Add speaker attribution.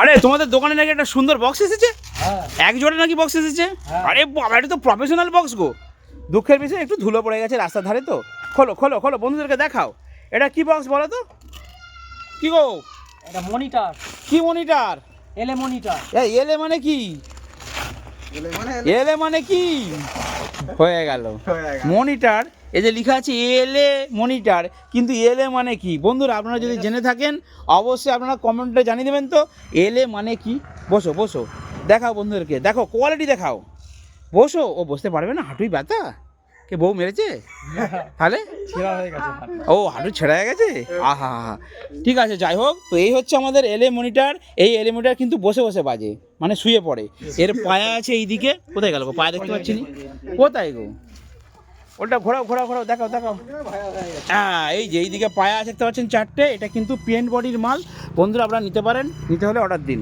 Speaker 1: আরে তোমাদের দোকানে নাকি একটা সুন্দর বক্স এসেছে? এক জোড়া নাকি বক্স এসেছে? আরে বাবা, এটা তো প্রফেশনাল বক্স গো। দুঃখের বিষয় একটু ধুলো পড়ে গেছে রাস্তার ধারে তো। খোলো খোলো খোলো, বন্ধুদেরকে দেখাও। এটা কি বক্স বলো তো? কি গো?
Speaker 2: এটা মনিটর।
Speaker 1: কি মনিটর?
Speaker 2: এলে মনিটর।
Speaker 1: এলে মানে কি? এলে মানে কি? হয়ে গেল মনিটর। এই যে লেখা আছে এলে মনিটর, কিন্তু এলে মানে কি? বন্ধুরা আপনারা যদি জেনে থাকেন অবশ্যই আপনারা কমেন্টে জানিয়ে দেবেন তো এলে মানে কি। বসো বসো, দেখাও বন্ধুদেরকে, দেখো কোয়ালিটি দেখাও। বসো। ও বসতে পারবে না, হাঁটুই ব্যথা। কে বউ মেরেছে তাহলে?
Speaker 2: ছেঁড়া হয়ে গেছে।
Speaker 1: ও হাঁটু ছেঁড়া হয়ে গেছে। আহা হা, ঠিক আছে, যাই হোক। তো এই হচ্ছে আমাদের এলে মনিটর। এই এলে মনিটর কিন্তু বসে বসে বাজে, মানে শুয়ে পড়ে। এর পায়া আছে এইদিকে। কোথায় গেল গো? পায়া দেখতে পাচ্ছি না। কোথায় গো? ওটা ঘোরাও ঘোরাও ঘোরাও, দেখাও দেখাও। হ্যাঁ, এই যে এইদিকে পায়া আছে দেখতে পাচ্ছেন চারটে। এটা কিন্তু পেন্ট বডির মাল। বন্ধুরা আপনারা নিতে পারেন, নিতে হলে অর্ডার দিন।